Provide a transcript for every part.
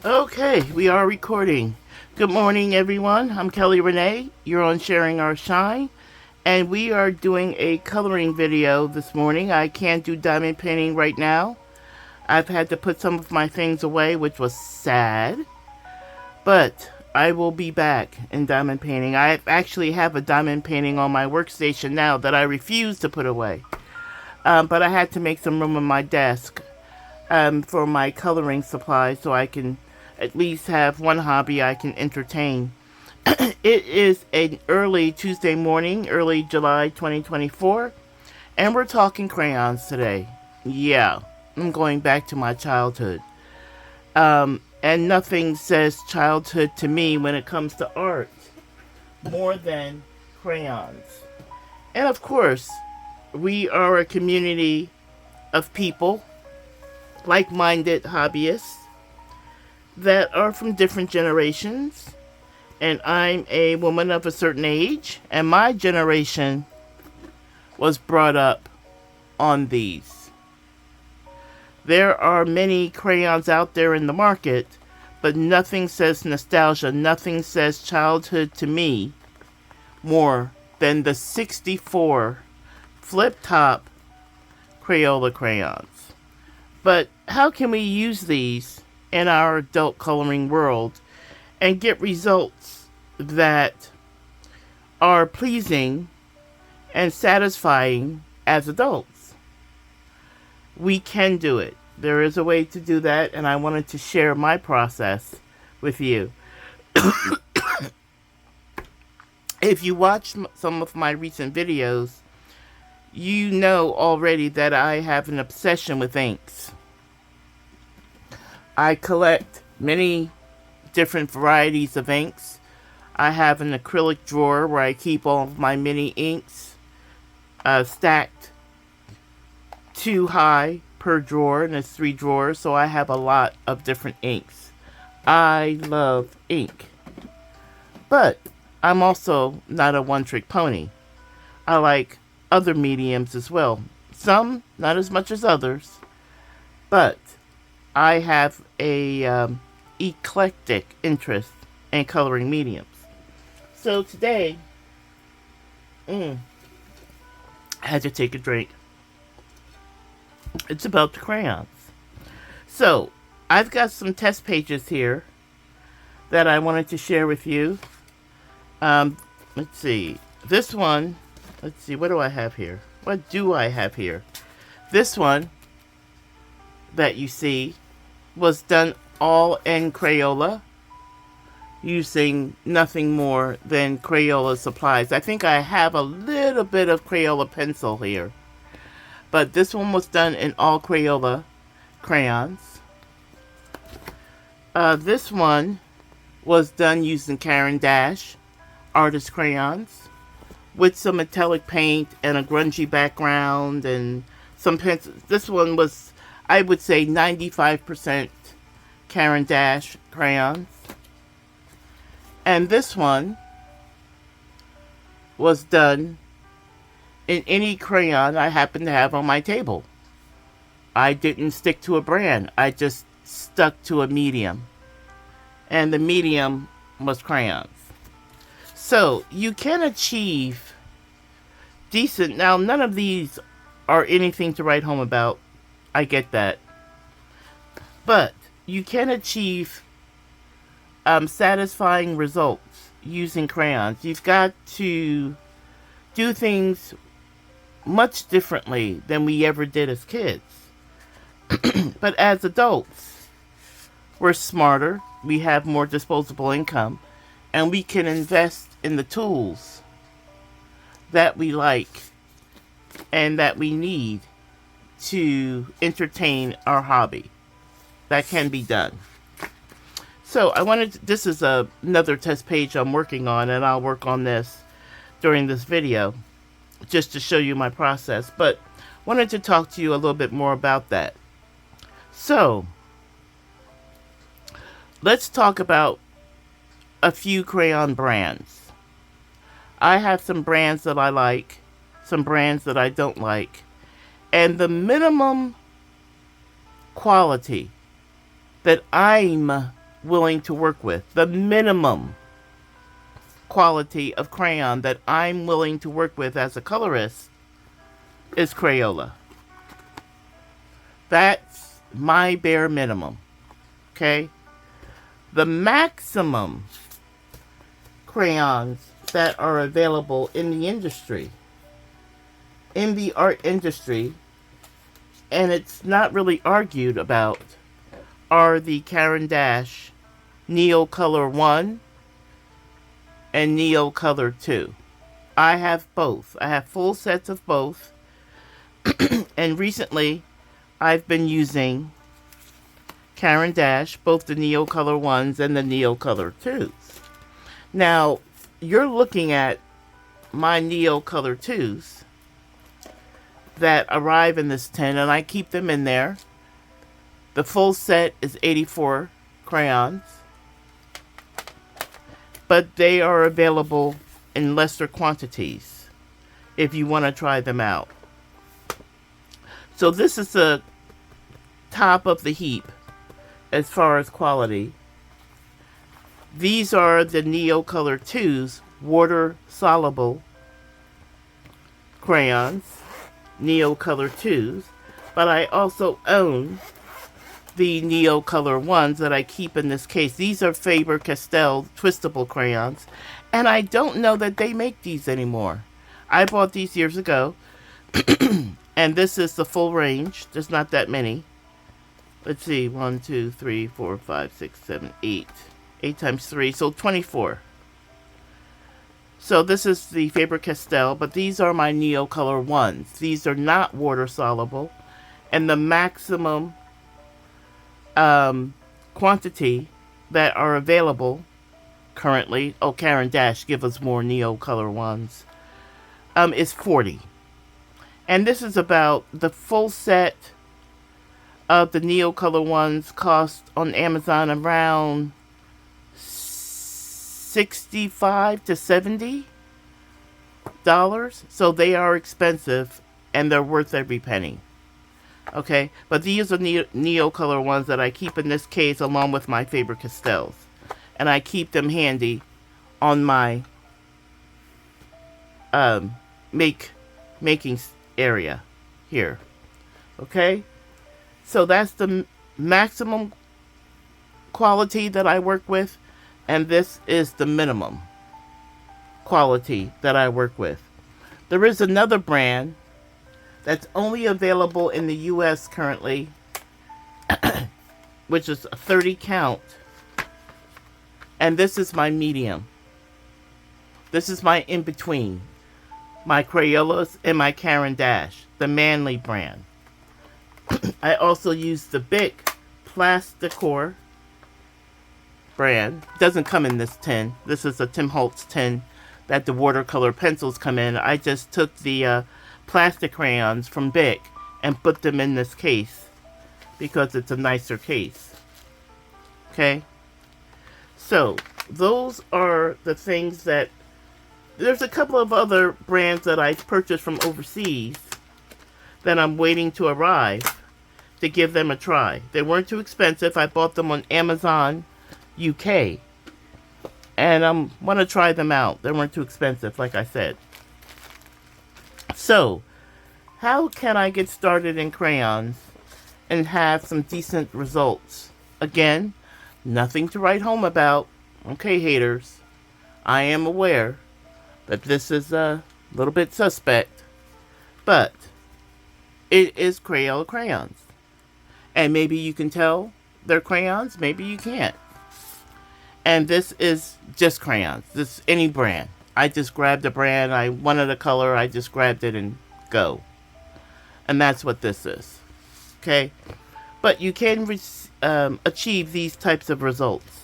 Okay, we are recording. Good morning, everyone. I'm Kelly Renee. You're on Sharing Our Shine, and we are doing a coloring video this morning. I can't do diamond painting right now. I've had to put some of my things away, which was sad, but I will be back in diamond painting. I actually have a diamond painting on my workstation now that I refuse to put away, but I had to make some room on my desk for my coloring supplies so I can at least have one hobby I can entertain. It is an early Tuesday morning, early July 2024, and we're talking crayons today. Yeah, I'm going back to my childhood. And nothing says childhood to me when it comes to art more than crayons. And of course, we are a community of people, like-minded hobbyists, that are from different generations, and I'm a woman of a certain age, and my generation was brought up on these. There are many crayons out there in the market, but nothing says nostalgia, nothing says childhood to me more than the 64 flip-top Crayola crayons. But how can we use these in our adult coloring world and get results that are pleasing and satisfying as adults? We can do it. There is a way to do that, and I wanted to share my process with you. If you watch some of my recent videos, you know already that I have an obsession with inks. I collect many different varieties of inks. I have an acrylic drawer where I keep all of my mini inks stacked 2 high per drawer, and it's 3 drawers, so I have a lot of different inks. I love ink. But I'm also not a one-trick pony. I like other mediums as well. Some, not as much as others, but I have a eclectic interest in coloring mediums. So today, I had to take a drink. It's about the crayons. So, I've got some test pages here that I wanted to share with you. Let's see. This one, let's see, what do I have here? What do I have here? This one that you see was done all in Crayola, using nothing more than Crayola supplies. I think I have a little bit of Crayola pencil here, but this one was done in all Crayola crayons. This one was done using Caran D'ache artist crayons with some metallic paint and a grungy background and some pencils. This one was, I would say, 95% Caran D'ache crayons. And this one was done in any crayon I happen to have on my table. I didn't stick to a brand. I just stuck to a medium. And the medium was crayons. So you can achieve decent. Now, none of these are anything to write home about. I get that. But you can achieve satisfying results using crayons. You've got to do things much differently than we ever did as kids. But as adults, we're smarter, we have more disposable income, and we can invest in the tools that we like and that we need to entertain our hobby. That can be done. So this is another test page I'm working on, and I'll work on this during this video just to show you my process, but wanted to talk to you a little bit more about that. So let's talk about a few crayon brands. I have some brands that I like, some brands that I don't like, and the minimum quality that I'm willing to work with. The minimum quality of crayon that I'm willing to work with as a colorist is Crayola. That's my bare minimum. Okay? The maximum crayons that are available in the industry, in the art industry, and it's not really argued about, are the Caran D'ache Neocolor 1 and Neocolor 2. I have both. I have full sets of both. And recently, I've been using Caran D'ache, both the Neocolor 1s and the Neocolor 2s. Now, you're looking at my Neocolor 2s that arrive in this tin, and I keep them in there. The full set is 84 crayons, but they are available in lesser quantities if you want to try them out. So this is the top of the heap as far as quality. These are the Neocolor 2s, water soluble crayons, Neocolor 2s, but I also own the Neocolor 1s that I keep in this case. These are Faber-Castell twistable crayons, and I don't know that they make these anymore. I bought these years ago, and this is the full range. There's not that many. Let's see, 1, 2, 3, 4, 5, 6, 7, 8. 8 times 3, so 24. So this is the Faber-Castell, but these are my Neocolor 1s. These are not water soluble, and the maximum quantity that are available currently, Caran D'ache give us more Neocolor 1s, is 40. And this is about the full set of the Neocolor 1s cost on Amazon around $65 to $70. So they are expensive and they're worth every penny. Okay, but these are Neocolor 1s that I keep in this case along with my Faber-Castells. And I keep them handy on my making area here. Okay, so that's the maximum quality that I work with, and this is the minimum quality that I work with. There is another brand that's only available in the US currently, which is a 30 count, and this is my medium. This is my in-between, my Crayolas and my Caran D'ache, the Manly brand. I also use the Bic Plasticor brand. It doesn't come in this tin. This is a Tim Holtz tin that the watercolor pencils come in. I just took the plastic crayons from Bic and put them in this case because it's a nicer case. Okay? So, those are the things that... There's a couple of other brands that I purchased from overseas that I'm waiting to arrive to give them a try. They weren't too expensive. I bought them on Amazon UK. And I want to try them out. They weren't too expensive, like I said. So, how can I get started in crayons and have some decent results? Again, nothing to write home about. Okay, haters. I am aware that this is a little bit suspect. But it is Crayola crayons. And maybe you can tell they're crayons. Maybe you can't. And this is just crayons. This is any brand. I just grabbed a brand. I wanted a color. I just grabbed it and go. And that's what this is. Okay? But you can achieve these types of results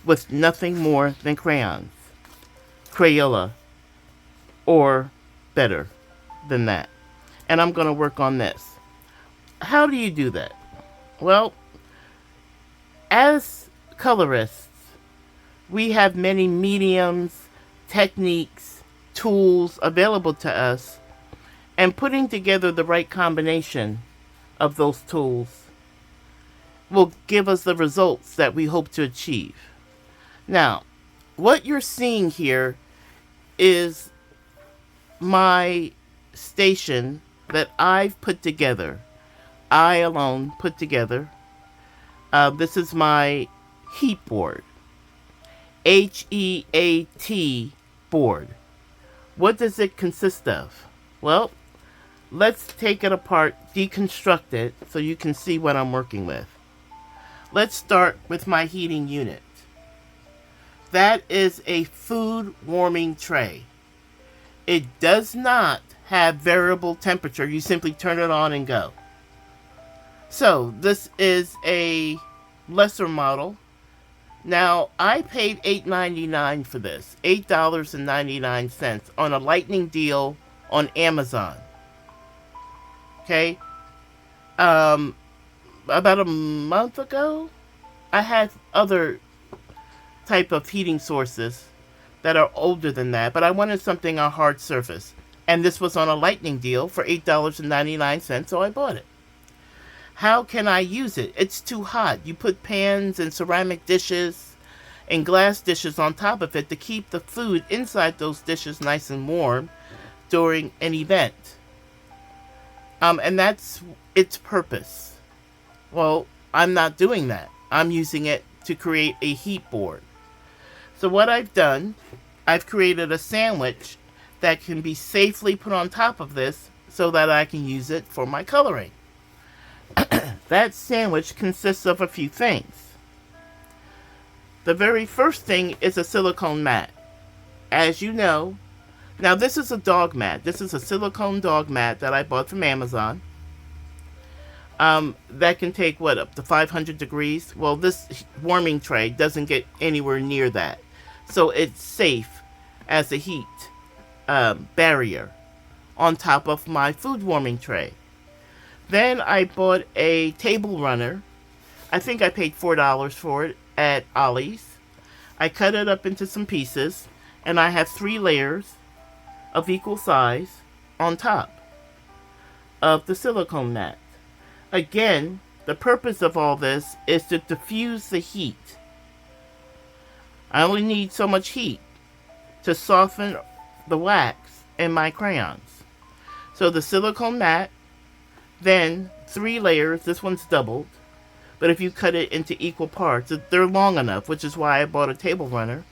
with nothing more than crayons. Crayola. Or better than that. And I'm going to work on this. How do you do that? Well, as colorists, we have many mediums, techniques, tools available to us, and putting together the right combination of those tools will give us the results that we hope to achieve. Now, what you're seeing here is my station that I've put together. I alone put together. This is my heat board. HEAT board. What does it consist of? Well, let's take it apart, deconstruct it, so you can see what I'm working with. Let's start with my heating unit. That is a food warming tray. It does not have variable temperature. You simply turn it on and go. So this is a lesser model. Now, I paid $8.99 for this, $8.99 on a lightning deal on Amazon. Okay? About a month ago, I had other type of heating sources that are older than that, but I wanted something on hard surface. And this was on a lightning deal for $8.99, so I bought it. How can I use it? It's too hot. You put pans and ceramic dishes and glass dishes on top of it to keep the food inside those dishes nice and warm during an event. And that's its purpose. Well, I'm not doing that. I'm using it to create a heat board. So what I've done, I've created a sandwich that can be safely put on top of this so that I can use it for my coloring. That sandwich consists of a few things. The very first thing is a silicone mat. As you know, now this is a dog mat. This is a silicone dog mat that I bought from Amazon. That can take, up to 500 degrees? Well, this warming tray doesn't get anywhere near that. So it's safe as a heat barrier on top of my food warming tray. Then I bought a table runner. I think I paid $4 for it at Ollie's. I cut it up into some pieces, and I have 3 layers of equal size on top of the silicone mat. Again, the purpose of all this is to diffuse the heat. I only need so much heat to soften the wax in my crayons. So the silicone mat, then 3 layers. This one's doubled, but if you cut it into equal parts, they're long enough, which is why I bought a table runner,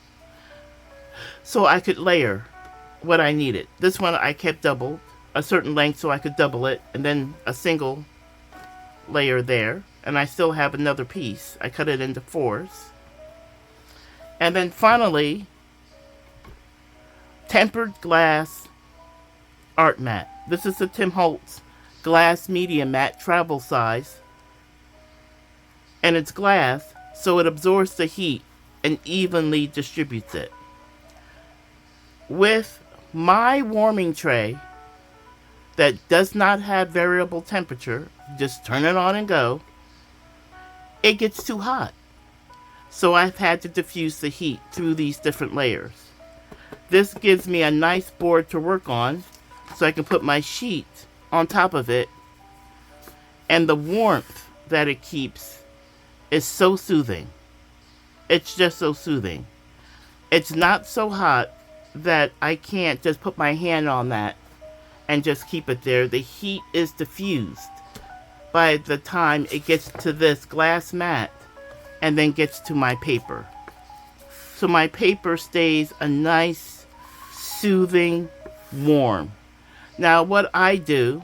so I could layer what I needed. This one I kept doubled, a certain length so I could double it, and then a single layer there, and I still have another piece. I cut it into 4s. And then finally, tempered glass art mat. This is the Tim Holtz glass media mat, travel size, and it's glass, so it absorbs the heat and evenly distributes it. With my warming tray that does not have variable temperature, just turn it on and go, it gets too hot. So I've had to diffuse the heat through these different layers. This gives me a nice board to work on, so I can put my sheet on top of it, and the warmth that it keeps is so soothing. It's just so soothing. It's not so hot that I can't just put my hand on that and just keep it there. The heat is diffused by the time it gets to this glass mat and then gets to my paper. So my paper stays a nice, soothing, warm. Now what I do,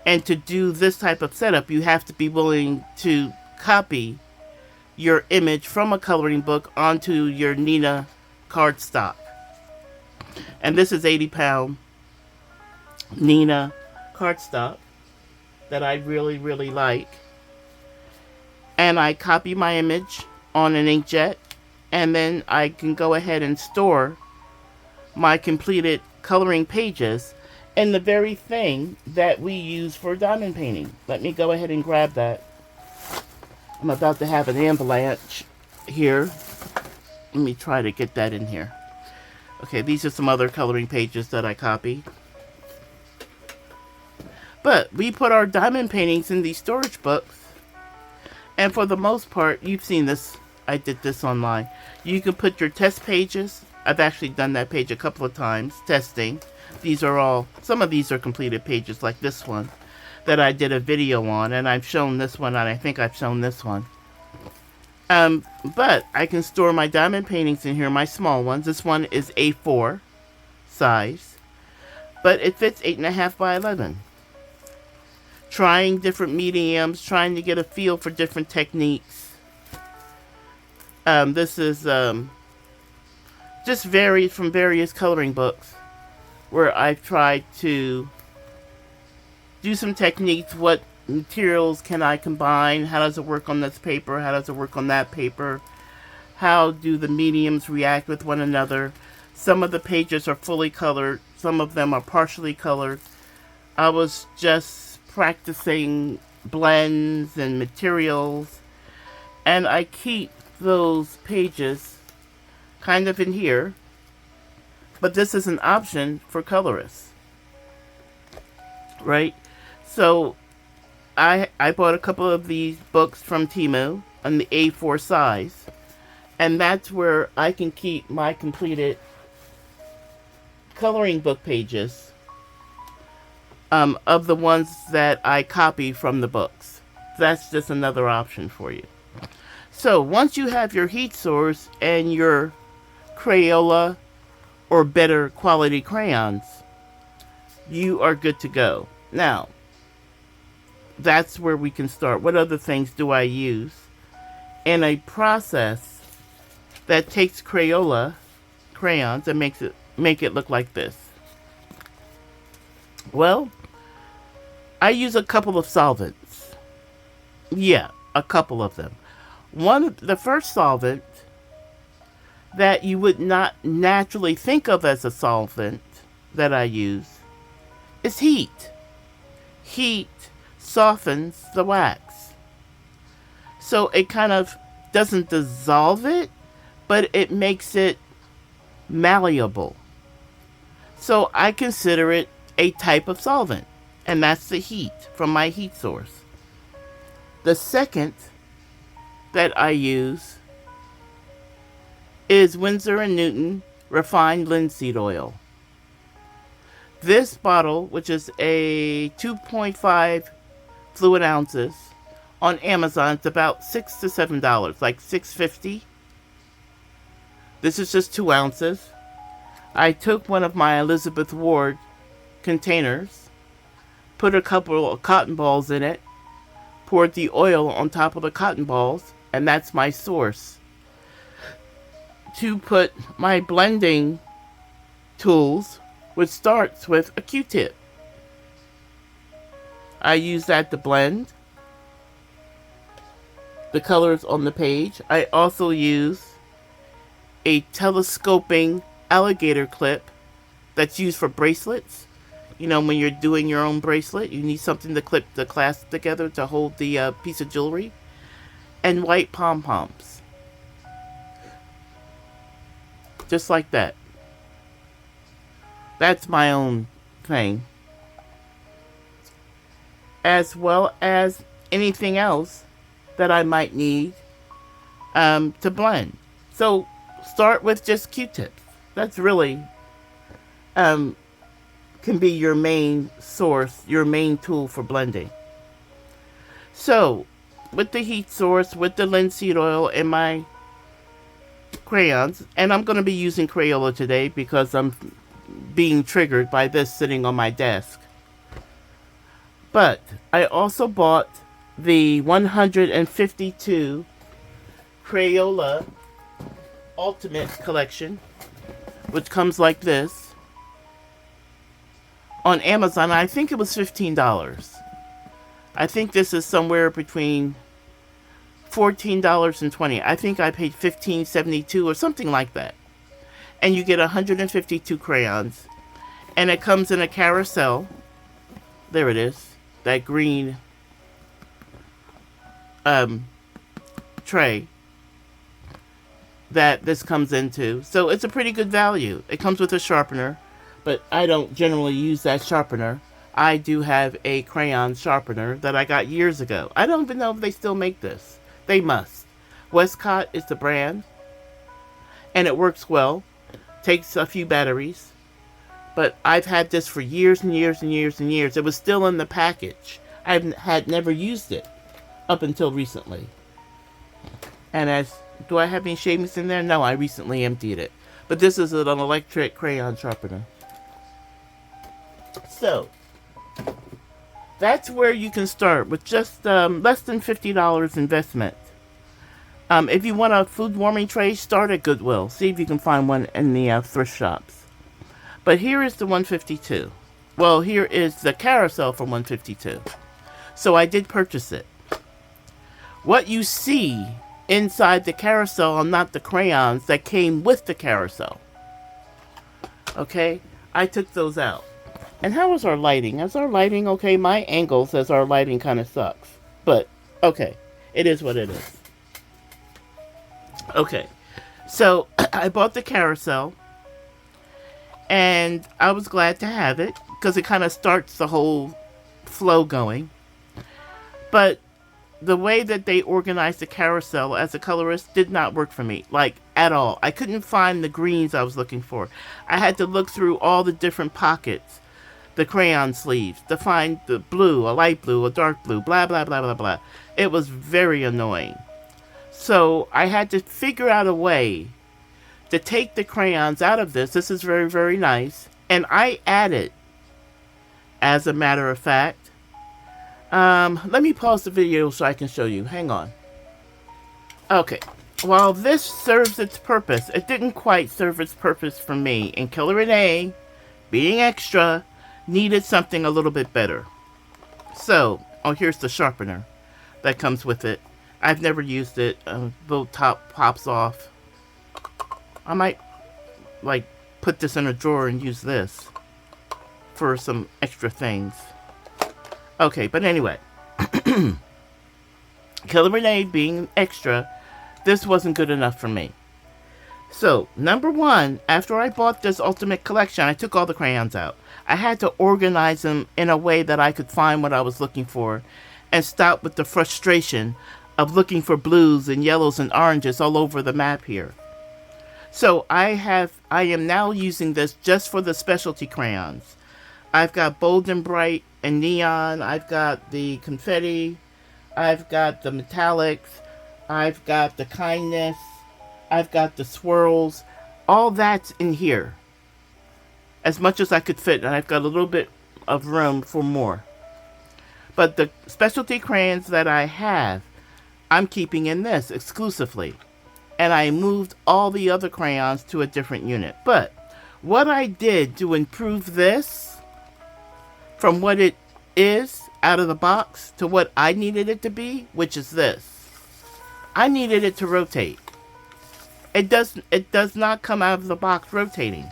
and to do this type of setup, you have to be willing to copy your image from a coloring book onto your Nina cardstock. And this is 80-pound Nina cardstock that I really, really like. And I copy my image on an inkjet, and then I can go ahead and store my completed coloring pages in the very thing that we use for diamond painting. Let me go ahead and grab that. I'm about to have an avalanche here. Let me try to get that in here. Okay, these are some other coloring pages that I copied. But we put our diamond paintings in these storage books And for the most part, you've seen this. I did this online. You can put your test pages. I've actually done that page a couple of times, testing. These are all, some of these are completed pages like this one that I did a video on, and I've shown this one, and I think I've shown this one. But I can store my diamond paintings in here, my small ones. This one is A4 size, but it fits 8.5 by 11. Trying different mediums, trying to get a feel for different techniques. This is just varied from various coloring books where I've tried to do some techniques. What materials can I combine? How does it work on this paper? How does it work on that paper? How do the mediums react with one another? Some of the pages are fully colored. Some of them are partially colored. I was just practicing blends and materials, and I keep those pages kind of in here, but this is an option for colorists, right? So I bought a couple of these books from Temu on the A4 size, and that's where I can keep my completed coloring book pages of the ones that I copy from the books. That's just another option for you. So once you have your heat source and your Crayola or better quality crayons, you are good to go. Now, that's where we can start. What other things do I use in a process that takes Crayola crayons and make it look like this? Well, I use a couple of solvents. Yeah, a couple of them. The first solvent that you would not naturally think of as a solvent that I use is heat. Heat softens the wax. So it kind of doesn't dissolve it, but it makes it malleable. So I consider it a type of solvent, and that's the heat from my heat source. The second that I use is Winsor & Newton refined linseed oil. This bottle, which is a 2.5 fluid ounces, on Amazon, it's about $6 to $7, like $6.50. This is just 2 ounces. I took one of my Elizabeth Ward containers, put a couple of cotton balls in it, poured the oil on top of the cotton balls, and that's my source to put my blending tools, which starts with a Q-tip. I use that to blend the colors on the page. I also use a telescoping alligator clip that's used for bracelets. You know, when you're doing your own bracelet, you need something to clip the clasp together to hold the piece of jewelry. And white pom-poms. Just like that. That's my own thing. As well as anything else that I might need to blend. So start with just Q-tips. That's really can be your main source, your main tool for blending. So with the heat source, with the linseed oil and my crayons, and I'm going to be using Crayola today because I'm being triggered by this sitting on my desk. But I also bought the 152 Crayola Ultimate Collection, which comes like this, on Amazon. I think it was $15. I think this is somewhere between $14 and $20. I think I paid $15.72 or something like that. And you get 152 crayons. And it comes in a carousel. There it is. That green tray that this comes into. So it's a pretty good value. It comes with a sharpener, but I don't generally use that sharpener. I do have a crayon sharpener that I got years ago. I don't even know if they still make this. They must. Westcott is the brand, and it works well. Takes a few batteries. But I've had this for years and years and years and years. It was still in the package. I had never used it up until recently. And do I have any shavings in there? No, I recently emptied it. But this is an electric crayon sharpener. So, that's where you can start with just less than $50 investment. If you want a food warming tray, start at Goodwill. See if you can find one in the thrift shops. But here is the 152. Well, here is the carousel for 152. So I did purchase it. What you see inside the carousel are not the crayons that came with the carousel. Okay? I took those out. And how is our lighting? Is our lighting okay? My angle says our lighting kind of sucks. But, okay. It is what it is. Okay. So, I bought the carousel. And I was glad to have it. Because it kind of starts the whole flow going. But the way that they organized the carousel as a colorist did not work for me. Like, at all. I couldn't find the greens I was looking for. I had to look through all the different pockets. The crayon sleeves. To find the blue, a light blue, a dark blue, blah, blah, blah, blah, blah. It was very annoying. So, I had to figure out a way to take the crayons out of this. This is very, very nice. And I added, as a matter of fact, let me pause the video so I can show you. Hang on. Okay. While this serves its purpose, it didn't quite serve its purpose for me. And Killer Renee, being extra, needed something a little bit better. So, here's the sharpener that comes with it. I've never used it. The top pops off. I might, like, put this in a drawer and use this for some extra things. Okay, but anyway. Killer Renee being extra, this wasn't good enough for me. So, number one, after I bought this Ultimate Collection, I took all the crayons out. I had to organize them in a way that I could find what I was looking for and stop with the frustration of looking for blues and yellows and oranges all over the map here. So, I am now using this just for the specialty crayons. I've got Bold and Bright and Neon. I've got the Confetti. I've got the Metallics. I've got the Kindness. I've got the Swirls. All that's in here. As much as I could fit. And I've got a little bit of room for more. But the specialty crayons that I have, I'm keeping in this exclusively. And I moved all the other crayons to a different unit. But what I did to improve this from what it is out of the box to what I needed it to be, which is this. I needed it to rotate. It does not come out of the box rotating.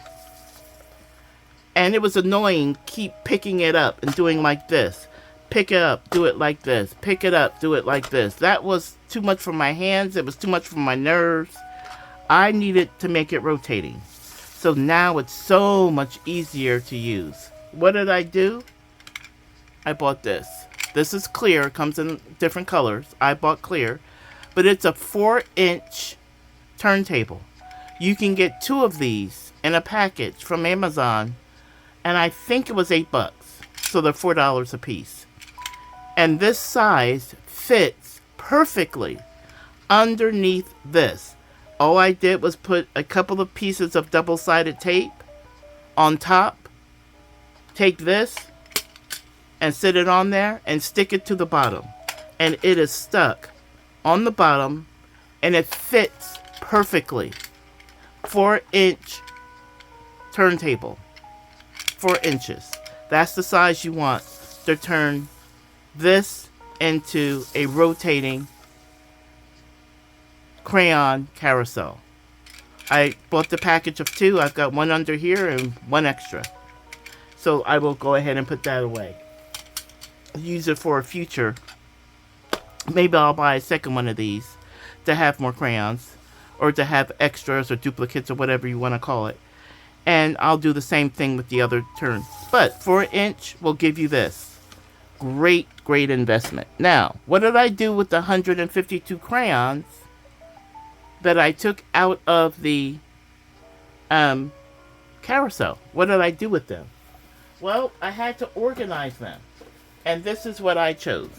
And it was annoying, keep picking it up and doing like this. Pick it up, do it like this. Pick it up, do it like this. That was too much for my hands. It was too much for my nerves. I needed to make it rotating. So now it's so much easier to use. What did I do? I bought this. This is clear. It comes in different colors. I bought clear. But it's a 4-inch turntable. You can get 2 of these in a package from Amazon. And I think it was $8. So they're $4 a piece. And this size fits perfectly underneath this. All I did was put a couple of pieces of double-sided tape on top. Take this and sit it on there and stick it to the bottom. And it is stuck on the bottom and it fits perfectly. 4-inch turntable. 4 inches. That's the size you want to turn this into a rotating crayon carousel. I bought the package of 2. I've got 1 under here and 1 extra. So I will go ahead and put that away. Use it for a future. Maybe I'll buy a second one of these to have more crayons. Or to have extras or duplicates or whatever you want to call it. And I'll do the same thing with the other turn. But 4-inch will give you this. great, great investment. Now, what did I do with the 152 crayons that I took out of the carousel? What did I do with them? Well, I had to organize them. And this is what I chose.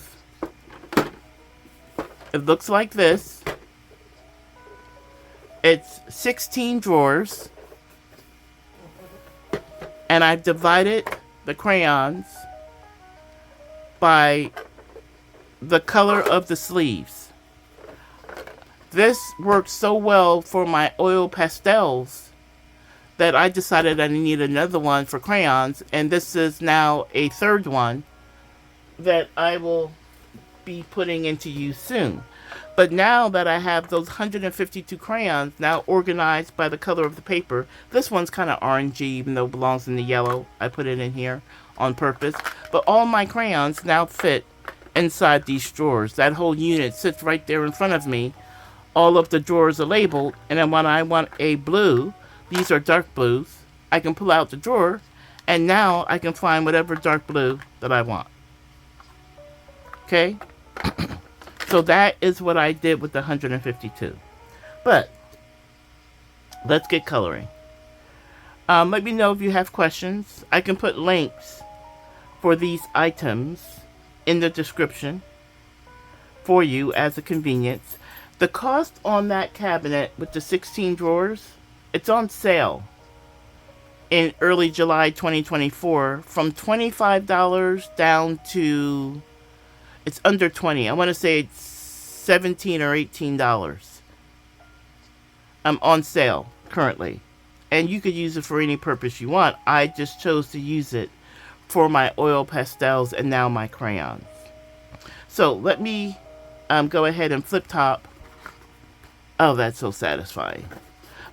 It looks like this. It's 16 drawers. And I've divided the crayons by the color of the sleeves. This works so well for my oil pastels that I decided I need another one for crayons, and this is now a third one that I will be putting into use soon. But now that I have those 152 crayons now organized by the color of the paper, this one's kind of orangey even though it belongs in the yellow. I put it in here on purpose. But all my crayons now fit inside these drawers. That whole unit sits right there in front of me. All of the drawers are labeled, and then when I want a blue, these are dark blues, I can pull out the drawer, and now I can find whatever dark blue that I want. Okay? So that is what I did with the 152. But let's get coloring. Let me know if you have questions. I can put links for these items in the description for you as a convenience. The cost on that cabinet with the 16 drawers, it's on sale in early July 2024 from $25 down to, it's under 20. I want to say it's $17 or $18. I'm on sale currently. And you could use it for any purpose you want. I just chose to use it for my oil pastels and now my crayons. So let me go ahead and flip top. Oh, that's so satisfying.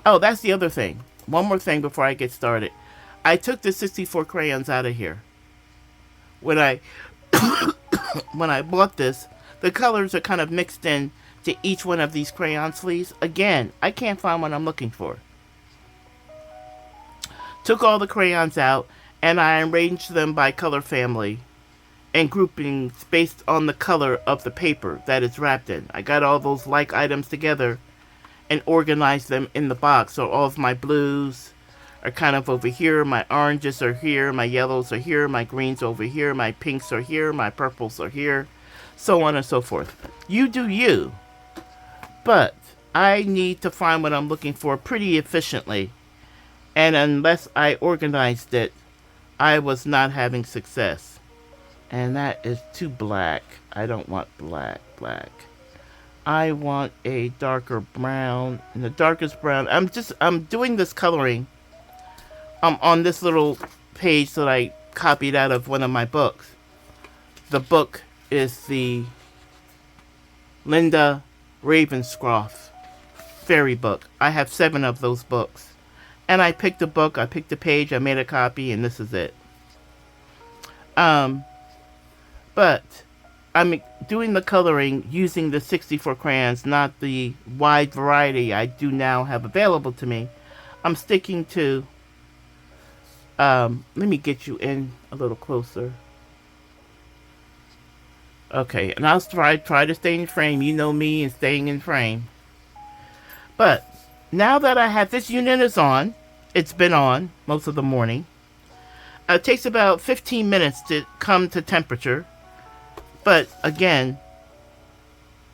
Oh, that's the other thing. One more thing before I get started. I took the 64 crayons out of here. When I when I bought this, the colors are kind of mixed in to each one of these crayon sleeves. Again, I can't find what I'm looking for. Took all the crayons out and I arranged them by color family and groupings based on the color of the paper that it's wrapped in. I got all those like items together and organized them in the box. So all of my blues are kind of over here, my oranges are here, my yellows are here, my greens over here, my pinks are here, my purples are here, so on and so forth. You do you. But I need to find what I'm looking for pretty efficiently. And unless I organized it, I was not having success. And that is too black. I don't want black. I want a darker brown. And the darkest brown, I'm doing this coloring on this little page that I copied out of one of my books. The book is the Linda Ravenscroft fairy book. I have 7 of those books. And I picked a book, I picked a page, I made a copy, and this is it. But I'm doing the coloring using the 64 crayons, not the wide variety I do now have available to me. I'm sticking to, let me get you in a little closer. Okay, and I'll try to stay in frame. You know me and staying in frame. But now that I have this unit is on, it's been on most of the morning. It takes about 15 minutes to come to temperature. But again,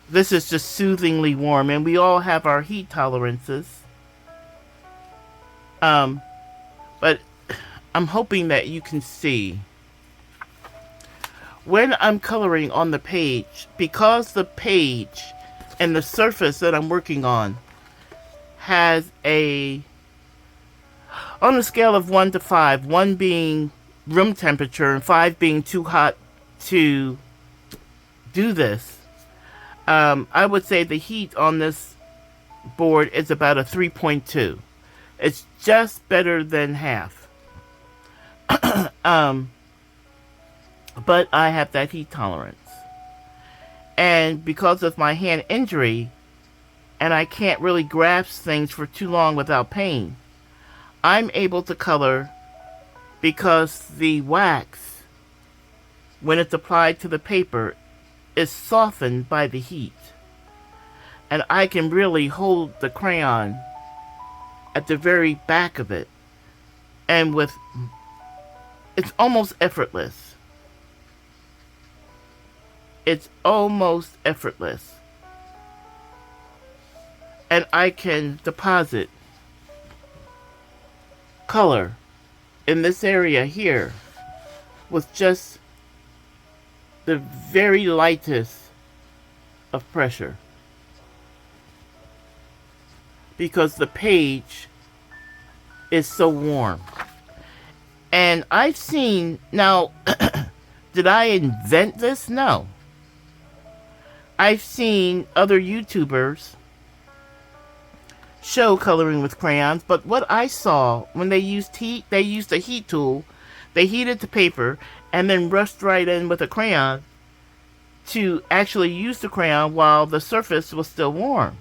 this is just soothingly warm, and we all have our heat tolerances. But I'm hoping that you can see. When I'm coloring on the page, because the page and the surface that I'm working on has on a scale of 1 to 5, 1 being room temperature and 5 being too hot to do this, I would say the heat on this board is about a 3.2. It's just better than half. But I have that heat tolerance. And because of my hand injury, and I can't really grasp things for too long without pain, I'm able to color because the wax when it's applied to the paper, is softened by the heat. And I can really hold the crayon at the very back of it. And it's almost effortless. It's almost effortless. And I can deposit color in this area here with just the very lightest of pressure, because the page is so warm. And I've seen, now, did I invent this? No. I've seen other YouTubers show coloring with crayons, but what I saw when they used heat, they used a heat tool, they heated the paper, and then rushed right in with a crayon to actually use the crayon while the surface was still warm.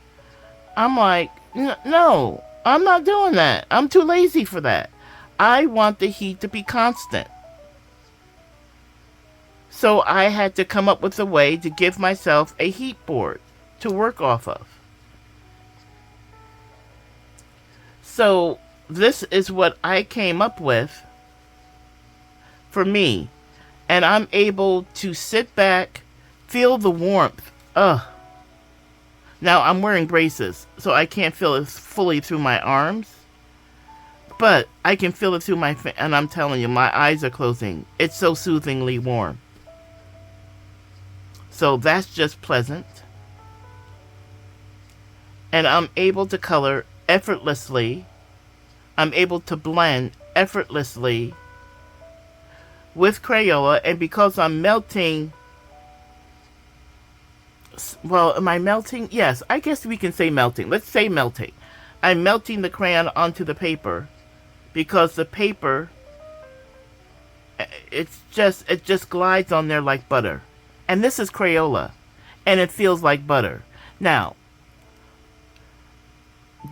I'm like, no, I'm not doing that. I'm too lazy for that. I want the heat to be constant. So I had to come up with a way to give myself a heat board to work off of. So this is what I came up with for me. And I'm able to sit back, feel the warmth. Now I'm wearing braces, so I can't feel it fully through my arms. But I can feel it through my face, and I'm telling you, my eyes are closing. It's so soothingly warm. So that's just pleasant. And I'm able to color effortlessly. I'm able to blend effortlessly with Crayola. And because I'm melting, well, am I melting? Yes, I guess we can say melting. Let's say melting. I'm melting the crayon onto the paper because the paper, it just glides on there like butter. And this is Crayola, and it feels like butter. Now,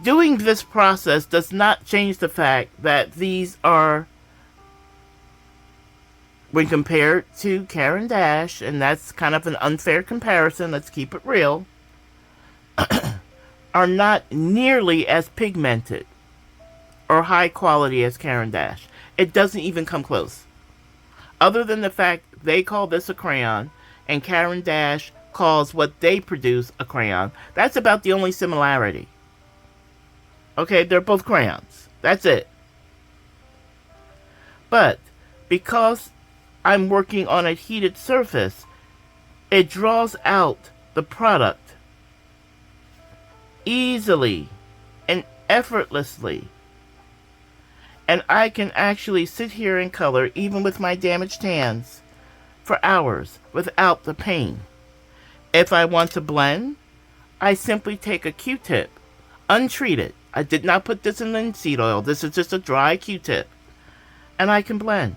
doing this process does not change the fact that these are, when compared to Caran D'ache, and that's kind of an unfair comparison, let's keep it real, are not nearly as pigmented or high quality as Caran D'ache. It doesn't even come close. Other than the fact they call this a crayon, and Caran D'ache calls what they produce a crayon. That's about the only similarity. Okay, they're both crayons. That's it. But because I'm working on a heated surface, it draws out the product easily and effortlessly. And I can actually sit here and color, even with my damaged hands, for hours without the pain. If I want to blend, I simply take a Q-tip, untreated. I did not put this in linseed oil. This is just a dry Q-tip. And I can blend.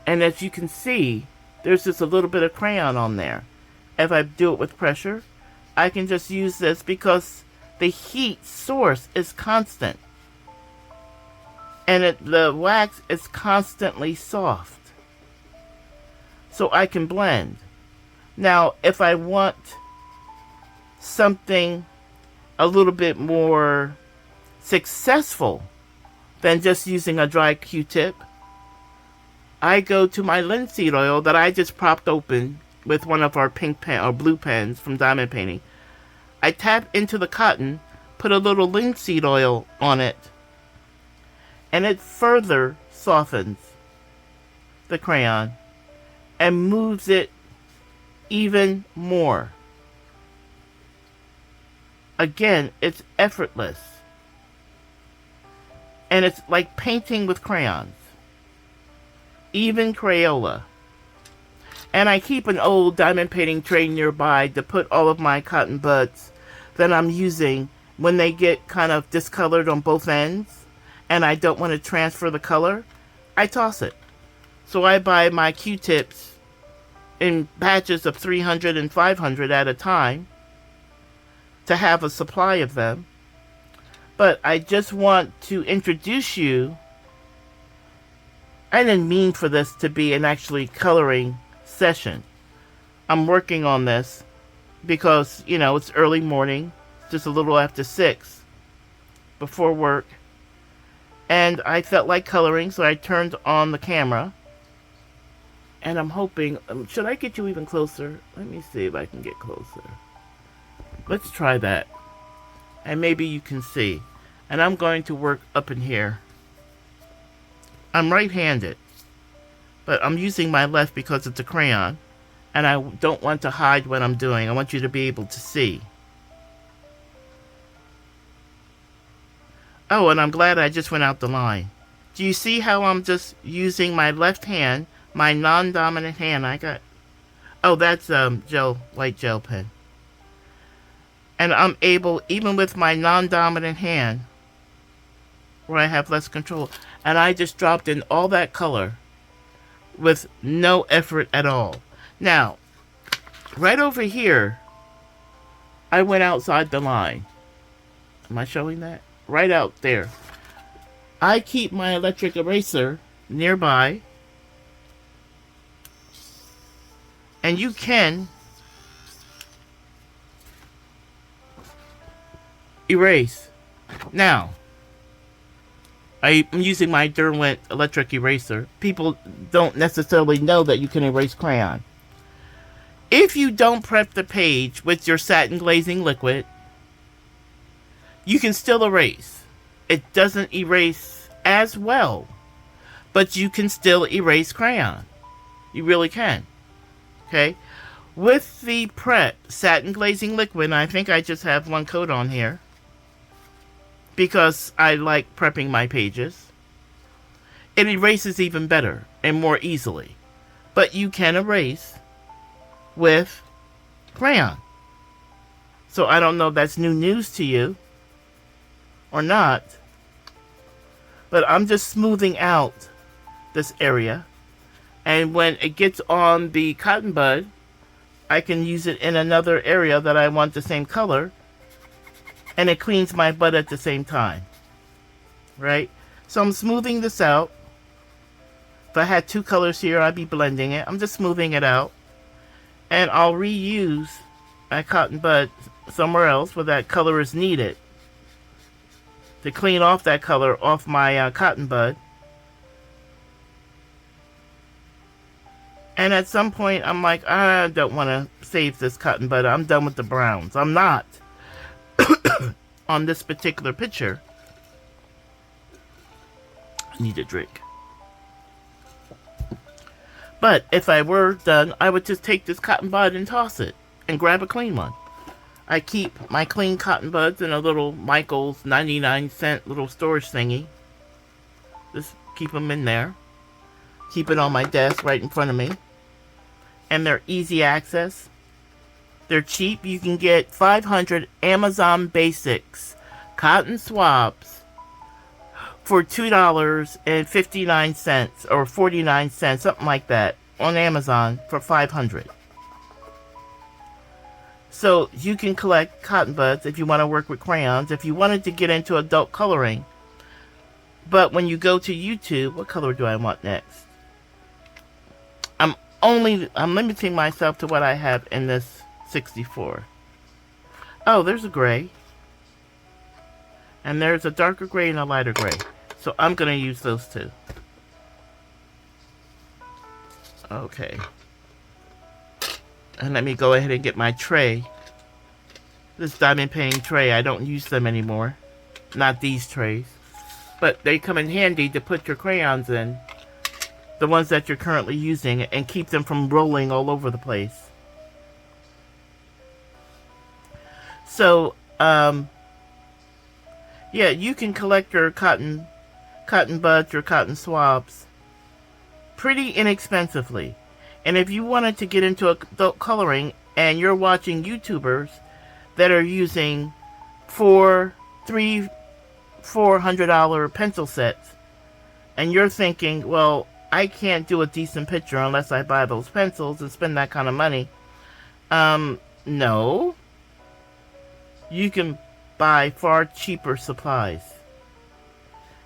And as you can see, there's just a little bit of crayon on there. If I do it with pressure, I can just use this because the heat source is constant. And the wax is constantly soft. So I can blend. Now, if I want something a little bit more successful than just using a dry Q-tip, I go to my linseed oil that I just propped open with one of our pink pen or blue pens from diamond painting. I tap into the cotton, put a little linseed oil on it, and it further softens the crayon and moves it even more. Again, it's effortless. And it's like painting with crayons. Even Crayola. And I keep an old diamond painting tray nearby to put all of my cotton buds that I'm using when they get kind of discolored on both ends and I don't want to transfer the color. I toss it. So I buy my Q-tips in batches of 300 and 500 at a time to have a supply of them. But I just want to introduce you I didn't mean for this to be an actually coloring session. I'm working on this because, you know, it's early morning, just a little after 6, before work. And I felt like coloring, so I turned on the camera. And I'm hoping, should I get you even closer? Let me see if I can get closer. Let's try that. And maybe you can see. And I'm going to work up in here. I'm right-handed, but I'm using my left because it's a crayon, and I don't want to hide what I'm doing. I want you to be able to see. Oh, and I'm glad I just went out the line. Do you see how I'm just using my left hand, my non-dominant hand? Oh, that's white gel pen. And I'm able, even with my non-dominant hand, where I have less control, and I just dropped in all that color with no effort at all. Now, right over here, I went outside the line. Am I showing that? Right out there. I keep my electric eraser nearby, and you can erase. Now, I'm using my Derwent electric eraser. People don't necessarily know that you can erase crayon. If you don't prep the page with your satin glazing liquid, you can still erase. It doesn't erase as well, but you can still erase crayon. You really can. Okay? With the prep satin glazing liquid, and I think I just have one coat on here, because I like prepping my pages, it erases even better and more easily. But you can erase with crayon. So I don't know if that's new news to you or not, but I'm just smoothing out this area, and when it gets on the cotton bud, I can use it in another area that I want the same color, and it cleans my bud at the same time, right? So I'm smoothing this out. If I had 2 colors here, I'd be blending it. I'm just smoothing it out, and I'll reuse my cotton bud somewhere else where that color is needed to clean off that color off my cotton bud. And at some point, I'm like, I don't want to save this cotton bud. I'm done with the browns. I'm not. On this particular picture. I need a drink. But if I were done, I would just take this cotton bud and toss it and grab a clean one. I keep my clean cotton buds in a little Michael's 99-cent little storage thingy. Just keep them in there. Keep it on my desk right in front of me. And they're easy access. They're cheap. You can get 500 Amazon Basics cotton swabs for $2.59 or 49 cents, something like that, on Amazon for 500. So you can collect cotton buds if you want to work with crayons, if you wanted to get into adult coloring. But when you go to YouTube, what color do I want next? I'm limiting myself to what I have in this 64. Oh, there's a gray. And there's a darker gray and a lighter gray. So I'm going to use those 2. Okay. And let me go ahead and get my tray. This diamond painting tray, I don't use them anymore. Not these trays. But they come in handy to put your crayons in. The ones that you're currently using, and keep them from rolling all over the place. So, yeah, you can collect your cotton buds, your cotton swabs pretty inexpensively. And if you wanted to get into adult coloring and you're watching YouTubers that are using $400 pencil sets, and you're thinking, well, I can't do a decent picture unless I buy those pencils and spend that kind of money. No. You can buy far cheaper supplies.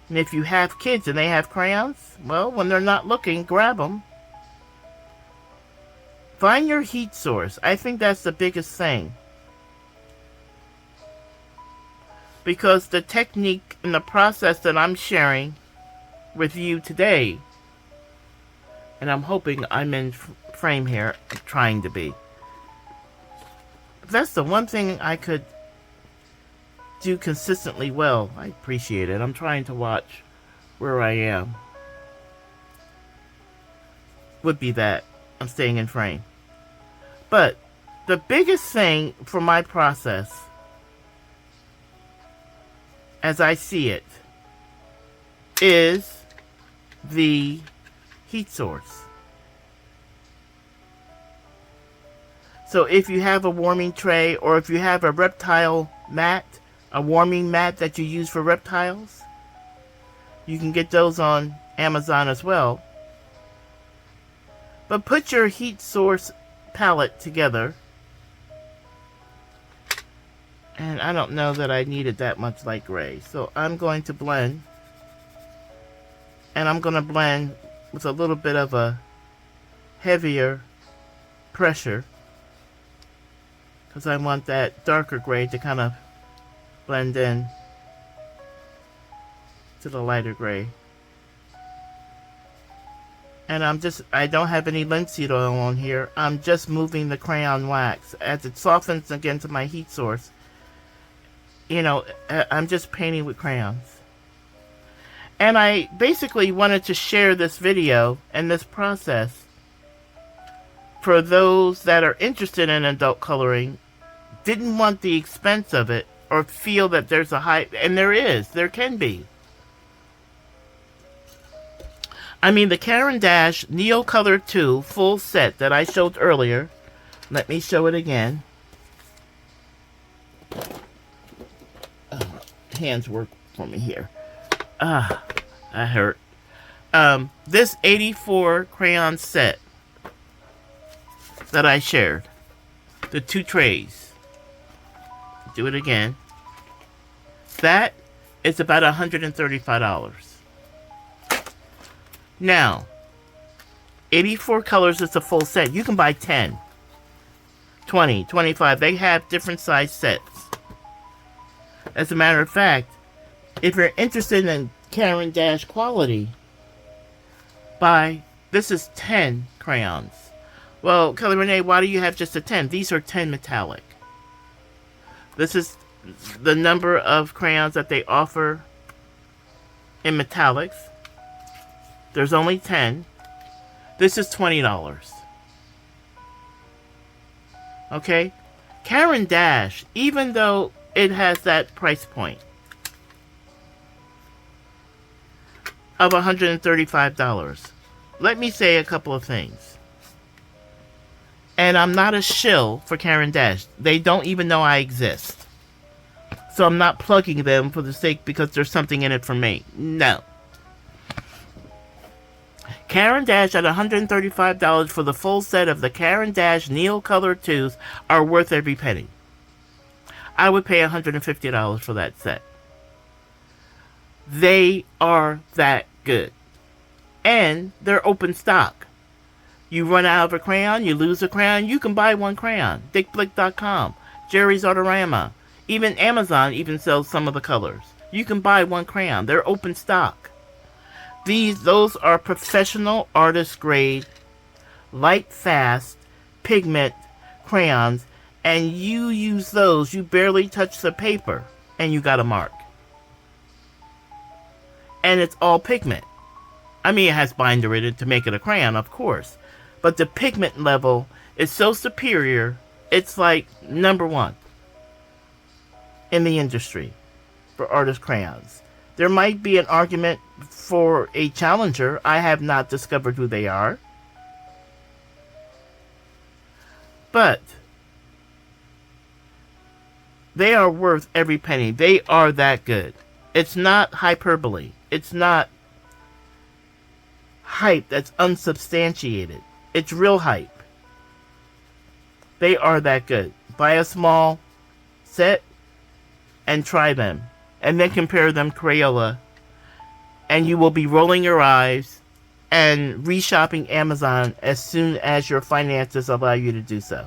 And if you have kids and they have crayons, well, when they're not looking, grab them. Find your heat source. I think that's the biggest thing. Because the technique and the process that I'm sharing with you today, and I'm hoping I'm in frame here, I'm trying to be. That's the one thing I could do consistently well. I appreciate it. I'm trying to watch where I am. Would be that I'm staying in frame. But the biggest thing for my process, as I see it, is the heat source. So if you have a warming tray, or if you have a reptile mat, a warming mat that you use for reptiles, you can get those on Amazon as well. But put your heat source palette together. And I don't know that I needed that much light gray. So I'm going to blend. And I'm going to blend with a little bit of a heavier pressure, because I want that darker gray to kind of blend in to the lighter gray. And I don't have any linseed oil on here. I'm just moving the crayon wax as it softens against my heat source. You know, I'm just painting with crayons. And I basically wanted to share this video and this process for those that are interested in adult coloring, didn't want the expense of it, or feel that there's a high, and there can be. I mean, the Caran D'ache Neocolor 2 full set that I showed earlier. Let me show it again. Hands work for me here. That hurt. This 84 crayon set that I shared. The 2 trays. Do it again. That is about $135. Now, 84 colors is a full set. You can buy 10, 20, 25. They have different size sets. As a matter of fact, if you're interested in Caran D'ache quality, buy, this is 10 crayons. Well, Kelly Renee, why do you have just a 10? These are 10 metallic. This is the number of crayons that they offer in metallics. There's only 10. This is $20. Okay? Caran D'ache, even though it has that price point of $135, let me say a couple of things. And I'm not a shill for Caran D'ache. They don't even know I exist. So I'm not plugging them for the sake because there's something in it for me. No. Caran D'ache at $135 for the full set of the Caran D'ache Neocolor 2s are worth every penny. I would pay $150 for that set. They are that good. And they're open stock. You run out of a crayon, you lose a crayon, you can buy one crayon. DickBlick.com, Jerry's Autorama, even Amazon even sells some of the colors. You can buy one crayon. They're open stock. Those are professional artist grade, light fast, pigment crayons, and you use those, you barely touch the paper, and you got a mark. And it's all pigment. I mean, it has binder in it to make it a crayon, of course. But the pigment level is so superior, it's like #1 in the industry for artist crayons. There might be an argument for a challenger. I have not discovered who they are. But they are worth every penny. They are that good. It's not hyperbole. It's not hype that's unsubstantiated. It's real hype. They are that good. Buy a small set and try them. And then compare them Crayola and you will be rolling your eyes and reshopping Amazon as soon as your finances allow you to do so,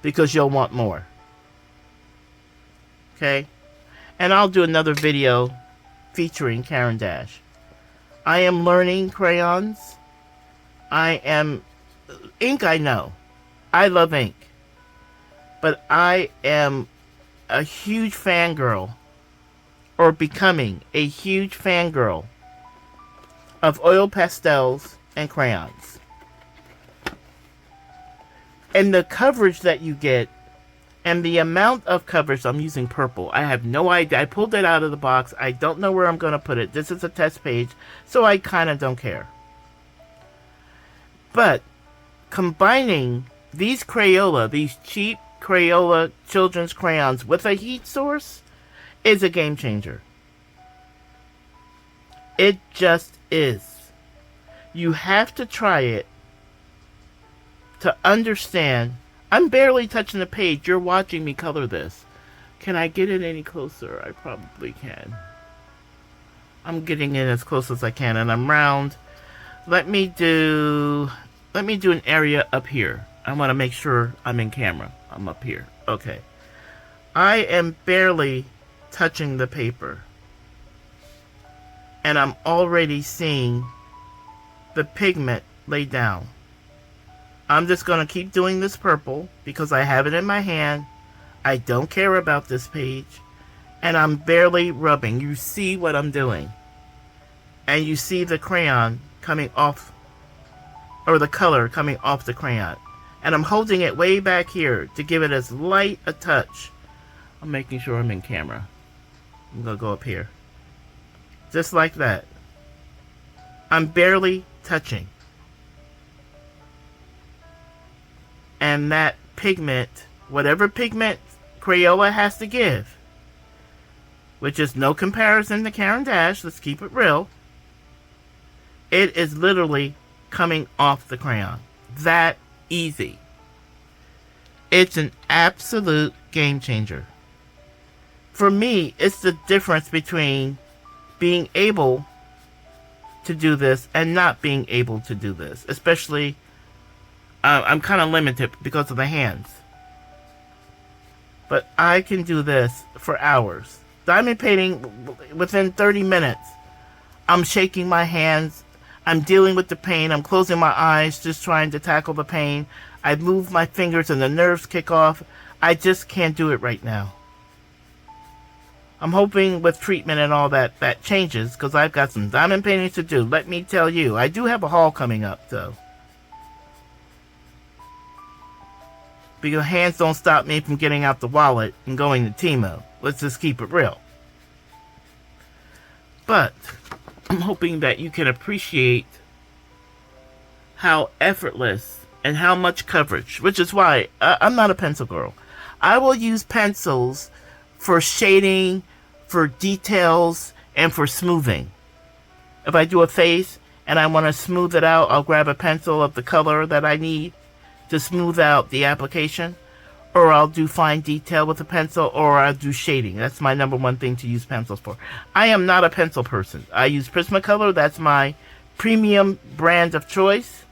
because you'll want more. Okay? And I'll do another video featuring Caran D'ache. I am learning crayons. Ink I know. I love ink. But I am a huge fangirl, or becoming a huge fangirl, of oil pastels and crayons. And the coverage that you get, and the amount of coverage. I'm using purple. I have no idea. I pulled it out of the box. I don't know where I'm going to put it. This is a test page, so I kind of don't care. But combining these Crayola, these cheap Crayola children's crayons with a heat source is a game changer. It just is. You have to try it to understand. I'm barely touching the page. You're watching me color this. Can I get it any closer? I probably can. I'm getting it as close as I can, and I'm round. Let me do an area up here. I want to make sure I'm in camera. I'm up here. Okay. I am barely touching the paper, and I'm already seeing the pigment lay down. I'm just going to keep doing this purple because I have it in my hand. I don't care about this page. And I'm barely rubbing. You see what I'm doing. And you see the crayon coming off, or the color coming off the crayon. And I'm holding it way back here to give it as light a touch. I'm making sure I'm in camera. I'm going to go up here. Just like that. I'm barely touching. And that pigment, whatever pigment Crayola has to give, which is no comparison to Caran D'ache, let's keep it real, it is literally coming off the crayon. That easy. It's an absolute game changer. For me, it's the difference between being able to do this and not being able to do this. Especially, I'm kind of limited because of the hands. But I can do this for hours. Diamond painting, within 30 minutes, I'm shaking my hands. I'm dealing with the pain. I'm closing my eyes, just trying to tackle the pain. I move my fingers and the nerves kick off. I just can't do it right now. I'm hoping with treatment and all that changes, because I've got some diamond paintings to do. Let me tell you, I do have a haul coming up, though. Because hands don't stop me from getting out the wallet and going to Timo. Let's just keep it real. But I'm hoping that you can appreciate how effortless and how much coverage, which is why I'm not a pencil girl. I will use pencils for shading, for details, and for smoothing. If I do a face and I want to smooth it out, I'll grab a pencil of the color that I need to smooth out the application, or I'll do fine detail with a pencil, or I'll do shading. That's my number one thing to use pencils for. I am not a pencil person. I use Prismacolor. That's my premium brand of choice.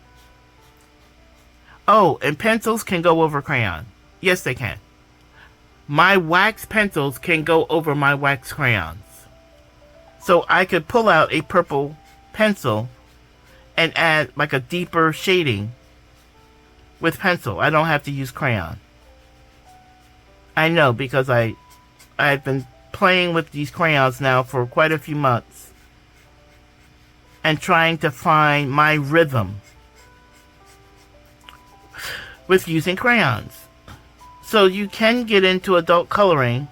Oh, and pencils can go over crayon. Yes, they can. My wax pencils can go over my wax crayons. So I could pull out a purple pencil and add like a deeper shading with pencil. I don't have to use crayon. I know, because I've been playing with these crayons now for quite a few months and trying to find my rhythm with using crayons. So you can get into adult coloring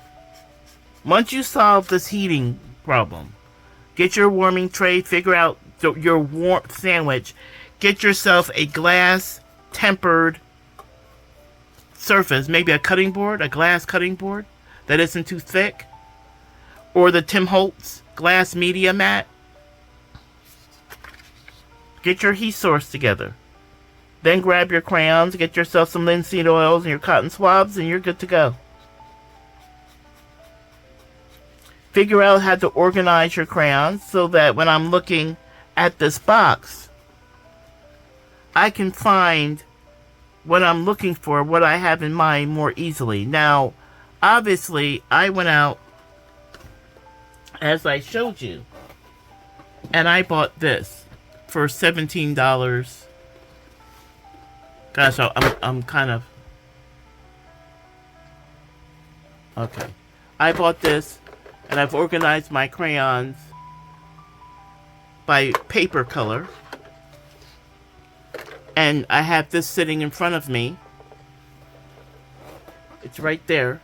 once you solve this heating problem. Get your warming tray, figure out your warmth sandwich, get yourself a glass tempered surface, maybe a cutting board, a glass cutting board that isn't too thick, or the Tim Holtz glass media mat. Get your heat source together. Then grab your crayons, get yourself some linseed oils and your cotton swabs, and you're good to go. figure out how to organize your crayons so that when I'm looking at this box, I can find what I'm looking for, what I have in mind more easily. Now, obviously, I went out, as I showed you, and I bought this for $17. Gosh, I'm kind of... Okay. I bought this, and I've organized my crayons by paper color. And I have this sitting in front of me. It's right there.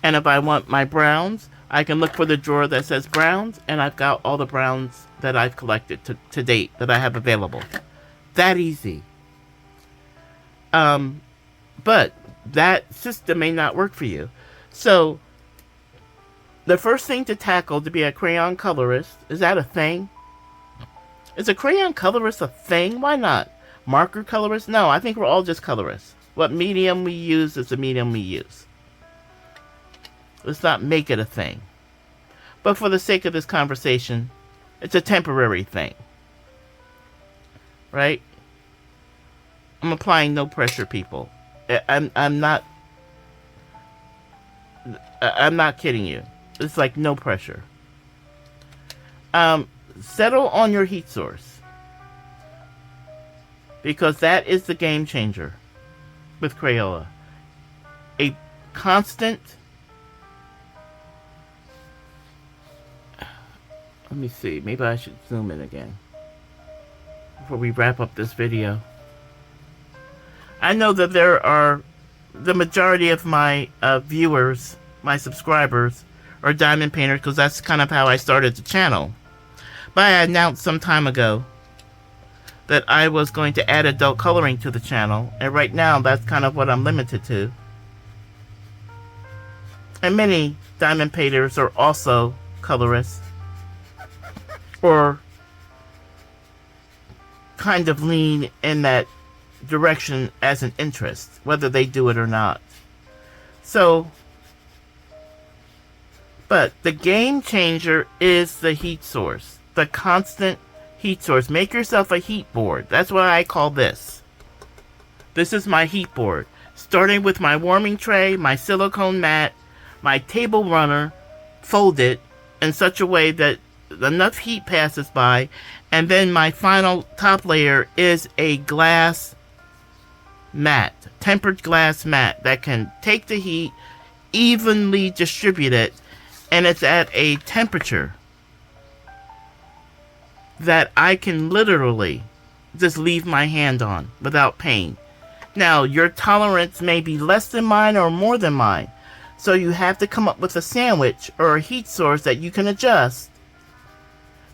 And if I want my browns, I can look for the drawer that says browns, and I've got all the browns that I've collected to date that I have available. That easy. But that system may not work for you. So, the first thing to tackle to be a crayon colorist, is that a thing? Is a crayon colorist a thing? Why not? Marker colorist? No, I think we're all just colorists. What medium we use is the medium we use. Let's not make it a thing. But for the sake of this conversation, it's a temporary thing. Right? I'm applying no pressure, people. I'm not kidding you. It's like no pressure. Settle on your heat source. Because that is the game changer with Crayola. A constant... Let me see. Maybe I should zoom in again before we wrap up this video. I know that there are... The majority of my viewers, my subscribers, are diamond painters because that's kind of how I started the channel. But I announced some time ago that I was going to add adult coloring to the channel, and right now that's kind of what I'm limited to. And many diamond painters are also colorists, or kind of lean in that direction as an interest, whether they do it or not. So, but the game changer is the heat source, the constant heat source. Make yourself a heat board. That's what I call this. This is my heat board. Starting with my warming tray, my silicone mat, my table runner, folded in such a way that enough heat passes by, and then my final top layer is a glass mat, tempered glass mat that can take the heat, evenly distribute it, and it's at a temperature that I can literally just leave my hand on without pain. Now, your tolerance may be less than mine or more than mine, so you have to come up with a sandwich or a heat source that you can adjust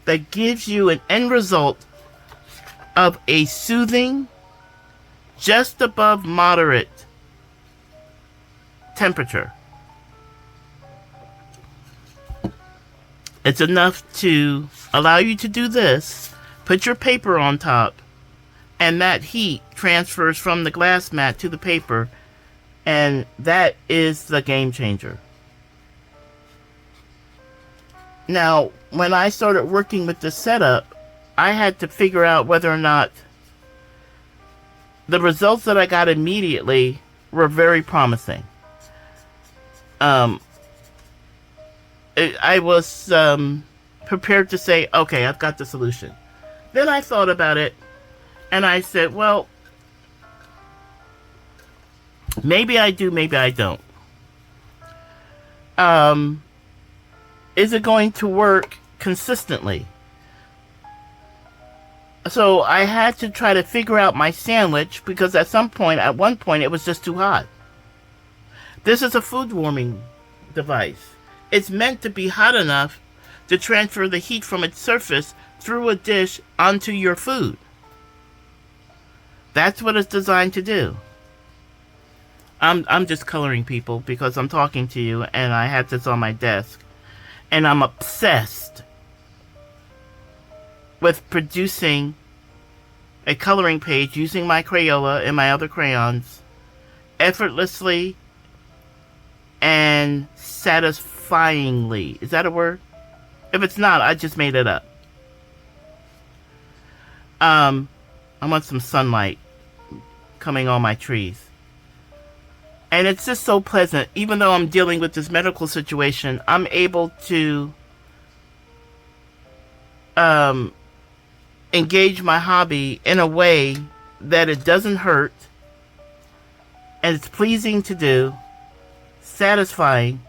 that gives you an end result of a soothing, just above moderate temperature. It's enough to allow you to do this, put your paper on top, and that heat transfers from the glass mat to the paper, and that is the game changer. Now, when I started working with this setup, I had to figure out whether or not the results that I got immediately were very promising. I was prepared to say, okay, I've got the solution. Then I thought about it, and I said, well, maybe I do, maybe I don't. Is it going to work consistently? So I had to try to figure out my sandwich, because at one point, it was just too hot. This is a food warming device. It's meant to be hot enough to transfer the heat from its surface through a dish onto your food. That's what it's designed to do. I'm just coloring, people, because I'm talking to you and I have this on my desk. And I'm obsessed with producing a coloring page using my Crayola and my other crayons effortlessly and satisfactorily. satisfyingly. Is that a word? If it's not, I just made it up. I want some sunlight coming on my trees. And it's just so pleasant. Even though I'm dealing with this medical situation, I'm able to engage my hobby in a way that it doesn't hurt, and it's pleasing to do, satisfying.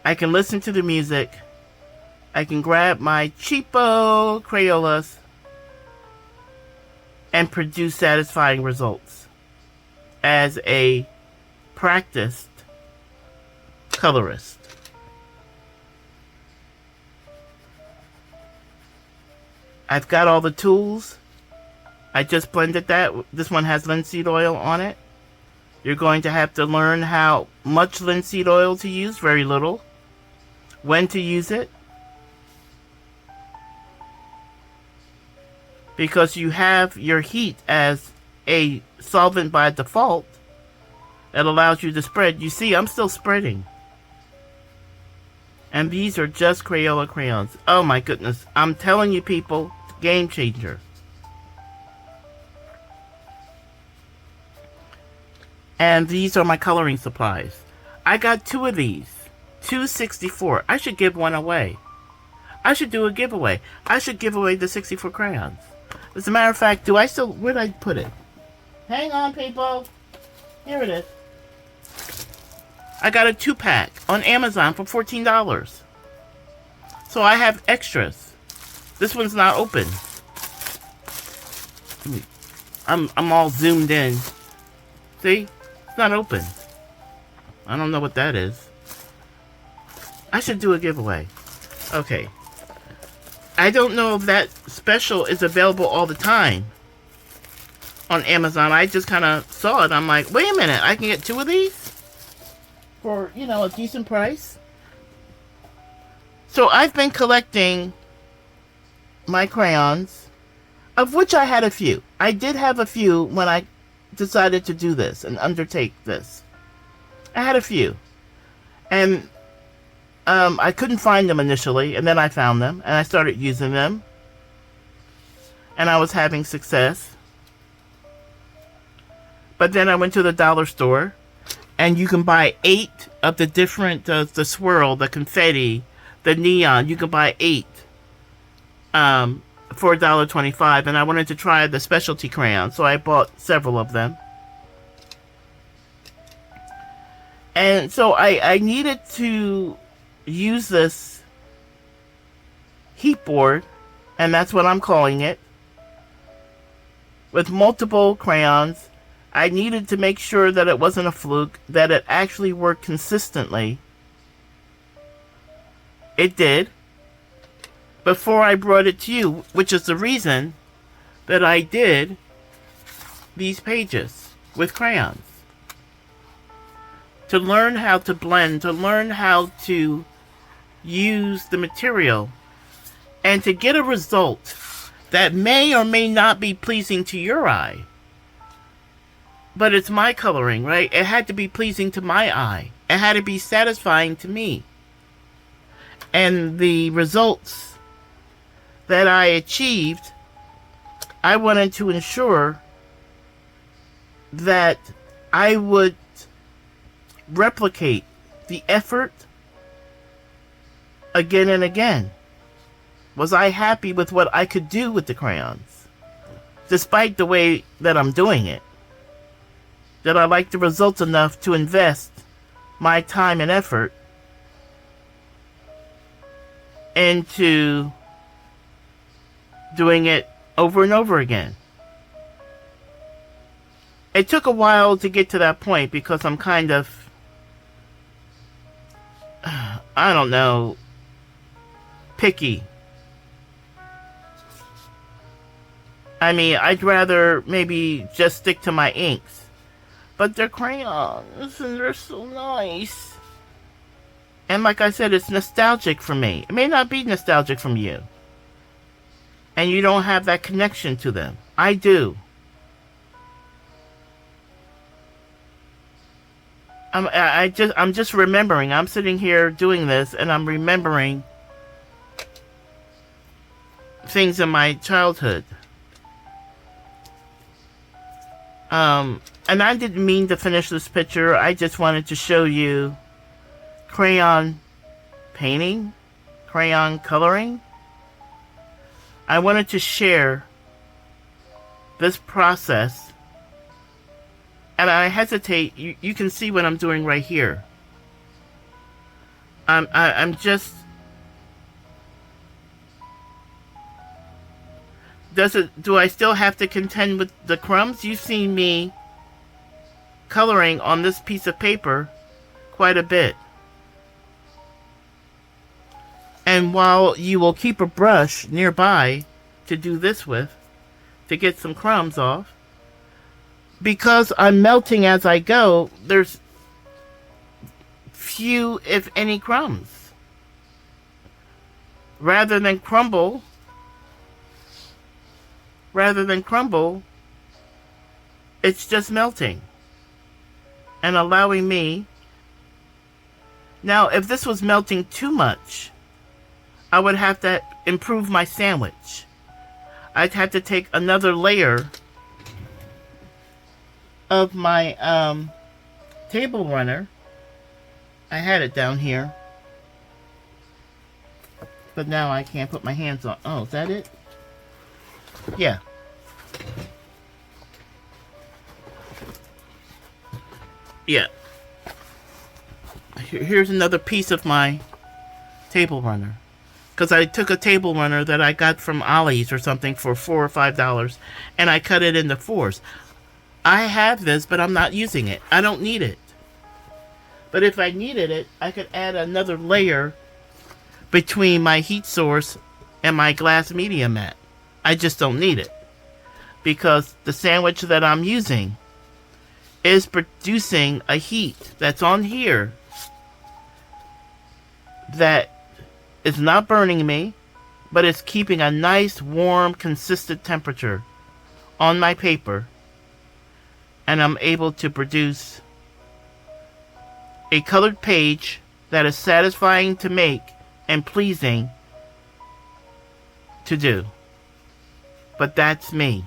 I can listen to the music. I can grab my cheapo Crayolas and produce satisfying results as a practiced colorist. I've got all the tools. I just blended that. This one has linseed oil on it. You're going to have to learn how much linseed oil to use, very little, when to use it, because you have your heat as a solvent by default that allows you to spread. You see, I'm still spreading. And these are just Crayola crayons. Oh my goodness. I'm telling you people, game changer. And these are my coloring supplies. I got 2 of these. 264. I should give one away. I should do a giveaway. I should give away the 64 crayons. As a matter of fact, where'd I put it? Hang on, people. Here it is. I got a 2-pack on Amazon for $14. So I have extras. This one's not open. I'm all zoomed in. See? It's not open. I don't know what that is. I should do a giveaway. Okay. I don't know if that special is available all the time on Amazon. I just kind of saw it. I'm like, wait a minute. I can get 2 of these for, a decent price. So I've been collecting my crayons, of which I had a few. I did have a few when I decided to do this and undertake this. I had a few. And I couldn't find them initially, and then I found them, and I started using them. And I was having success. But then I went to the dollar store, and you can buy 8 of the different, the swirl, the confetti, the neon. You can buy 8 for $1.25, and I wanted to try the specialty crayon, so I bought several of them. And so I needed to use this heat board, and that's what I'm calling it, with multiple crayons. I needed to make sure that it wasn't a fluke, that it actually worked consistently. It did. Before I brought it to you, which is the reason that I did these pages with crayons. To learn how to blend, to learn how to use the material, and to get a result that may or may not be pleasing to your eye. But it's my coloring, right? It had to be pleasing to my eye. It had to be satisfying to me. And the results that I achieved, I wanted to ensure that I would replicate the effort again and again. Was I happy with what I could do with the crayons? Despite the way that I'm doing it. Did I like the results enough to invest my time and effort into doing it over and over again? It took a while to get to that point because I'm kind of, I don't know, picky. I mean, I'd rather maybe just stick to my inks. But they're crayons, and they're so nice. And like I said, it's nostalgic for me. It may not be nostalgic from you. And you don't have that connection to them. I do. I'm just remembering. I'm sitting here doing this, and I'm remembering things in my childhood. And I didn't mean to finish this picture. I just wanted to show you crayon painting, crayon coloring. I wanted to share this process. And I hesitate. You can see what I'm doing right here. I'm just. Do I still have to contend with the crumbs? You've seen me coloring on this piece of paper quite a bit. And while you will keep a brush nearby to do this with, to get some crumbs off, because I'm melting as I go, there's few, if any, crumbs. Rather than crumble, it's just melting and allowing me. Now, if this was melting too much, I would have to improve my sandwich. I'd have to take another layer of my table runner. I had it down here, but now I can't put my hands on. Oh, is that it? Yeah. Yeah. Here's another piece of my table runner. Because I took a table runner that I got from Ollie's or something for $4 or $5, and I cut it into fours. I have this, but I'm not using it. I don't need it. But if I needed it, I could add another layer between my heat source and my glass media mat. I just don't need it. Because the sandwich that I'm using is producing a heat that's on here that is not burning me, but it's keeping a nice, warm, consistent temperature on my paper. And I'm able to produce a colored page that is satisfying to make and pleasing to do. But that's me.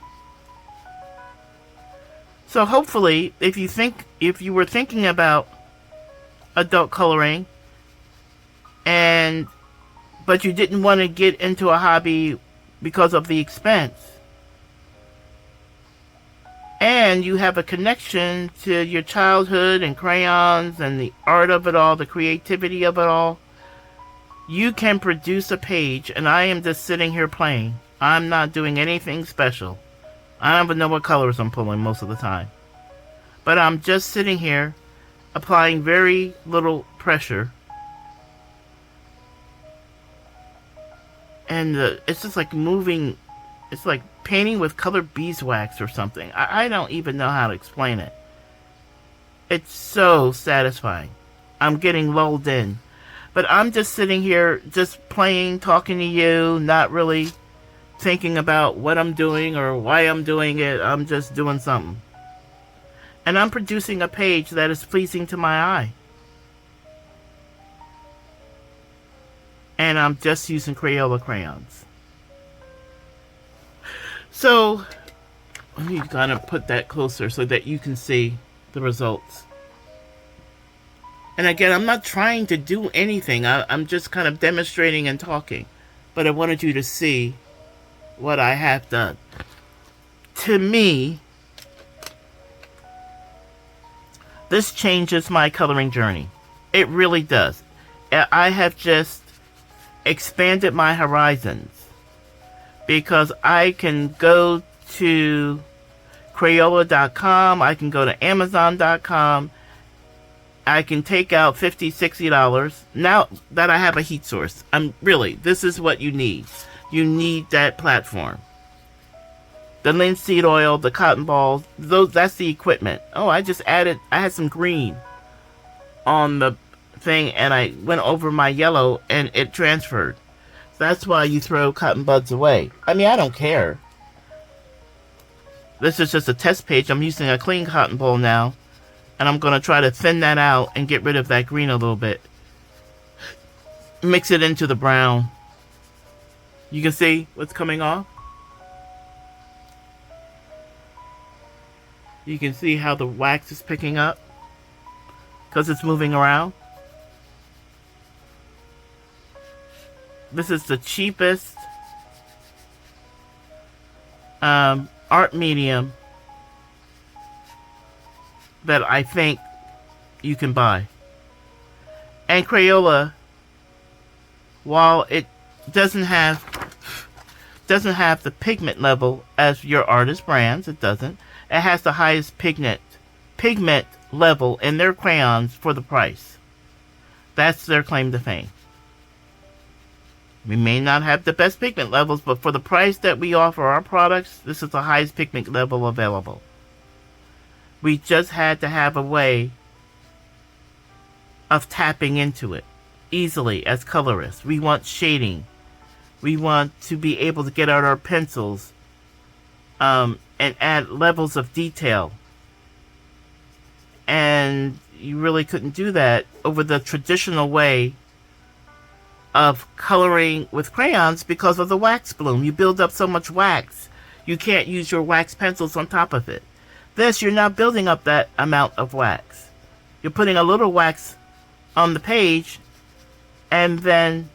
So hopefully, if you were thinking about adult coloring, but you didn't want to get into a hobby because of the expense, and you have a connection to your childhood and crayons and the art of it all, the creativity of it all, you can produce a page, and I am just sitting here playing. I'm not doing anything special. I don't even know what colors I'm pulling most of the time. But I'm just sitting here applying very little pressure. And it's just like moving. It's like painting with colored beeswax or something. I don't even know how to explain it. It's so satisfying. I'm getting lulled in. But I'm just sitting here just playing, talking to you, not really thinking about what I'm doing or why I'm doing it. I'm just doing something. And I'm producing a page that is pleasing to my eye. And I'm just using Crayola crayons. So, let me kind of put that closer so that you can see the results. And again, I'm not trying to do anything. I'm just kind of demonstrating and talking. But I wanted you to see what I have done. To me, this changes my coloring journey. It really does. I have just expanded my horizons because I can go to Crayola.com, I can go to Amazon.com, I can take out $50, $60 now that I have a heat source. This is what you need. You need that platform. The linseed oil, the cotton balls, that's the equipment. Oh, I had some green on the thing and I went over my yellow and it transferred. That's why you throw cotton buds away. I don't care. This is just a test page. I'm using a clean cotton ball now And I'm going to try to thin that out and get rid of that green a little bit. Mix it into the brown. You can see what's coming off. You can see how the wax is picking up because it's moving around. This is the cheapest art medium that I think you can buy. And Crayola, while it doesn't have the pigment level as your artist brands, it doesn't. It has the highest pigment level in their crayons for the price. That's their claim to fame. We may not have the best pigment levels, but for the price that we offer our products, this is the highest pigment level available. We just had to have a way of tapping into it easily as colorists. We want shading. We want to be able to get out our pencils and add levels of detail. And you really couldn't do that over the traditional way of coloring with crayons because of the wax bloom. You build up so much wax, you can't use your wax pencils on top of it. This, you're not building up that amount of wax. You're putting a little wax on the page and then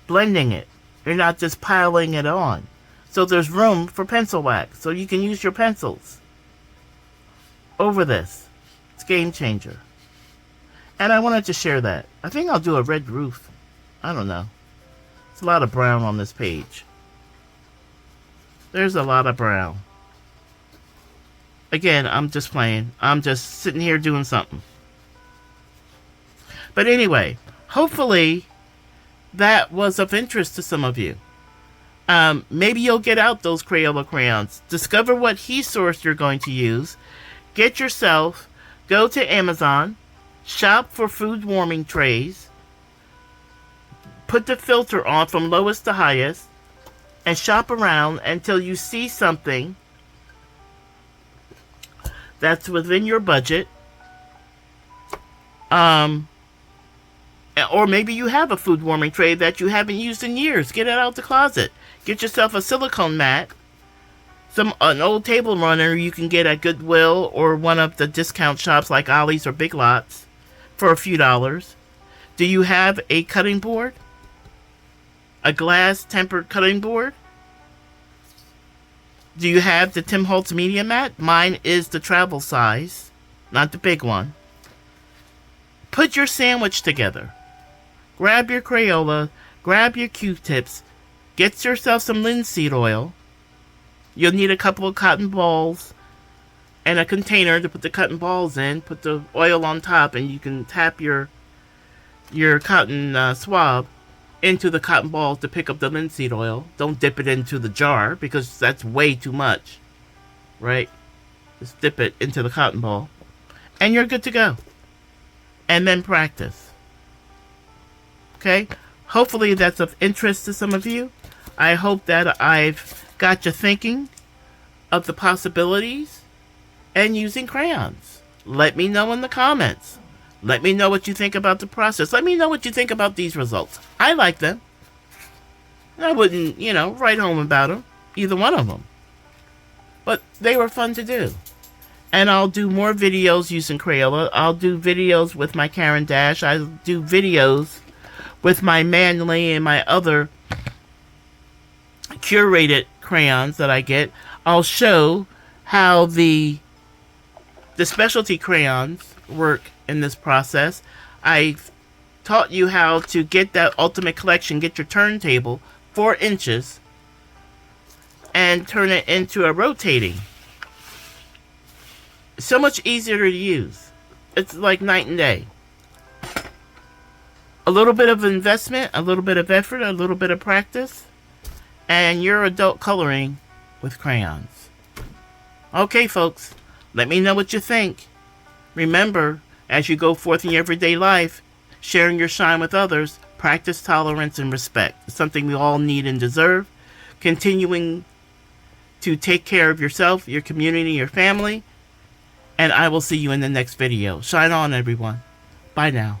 blending it. You're not just piling it on. So there's room for pencil wax. So you can use your pencils over this. It's a game changer. And I wanted to share that. I think I'll do a red roof. I don't know. There's a lot of brown on this page. There's a lot of brown. Again, I'm just playing. I'm just sitting here doing something. But anyway, hopefully that was of interest to some of you. Maybe you'll get out those Crayola crayons. Discover what heat source you're going to use. Get yourself, go to Amazon, shop for food warming trays, put the filter on from lowest to highest, and shop around until you see something that's within your budget. Or maybe you have a food warming tray that you haven't used in years. Get it out the closet. Get yourself a silicone mat. An old table runner you can get at Goodwill or one of the discount shops like Ollie's or Big Lots for a few dollars. Do you have a cutting board? A glass tempered cutting board? Do you have the Tim Holtz media mat? Mine is the travel size, not the big one. Put your sandwich together. Grab your Crayola, grab your Q-tips, get yourself some linseed oil. You'll need a couple of cotton balls and a container to put the cotton balls in. Put the oil on top and you can tap your cotton swab into the cotton balls to pick up the linseed oil. Don't dip it into the jar because that's way too much, right? Just dip it into the cotton ball and you're good to go. And then practice. Okay? Hopefully that's of interest to some of you. I hope that I've got you thinking of the possibilities and using crayons. Let me know in the comments. Let me know what you think about the process. Let me know what you think about these results. I like them. I wouldn't, write home about them. Either one of them. But they were fun to do. And I'll do more videos using Crayola. I'll do videos with my Caran D'ache. I'll do videos with my Manly and my other curated crayons that I get. I'll show how the specialty crayons work in this process. I've taught you how to get that ultimate collection, get your turntable 4 inches, and turn it into a rotating. So much easier to use. It's like night and day. A little bit of investment, a little bit of effort, a little bit of practice, and you're adult coloring with crayons. Okay, folks, let me know what you think. Remember, as you go forth in your everyday life, sharing your shine with others, practice tolerance and respect. It's something we all need and deserve. Continuing to take care of yourself, your community, your family, and I will see you in the next video. Shine on, everyone. Bye now.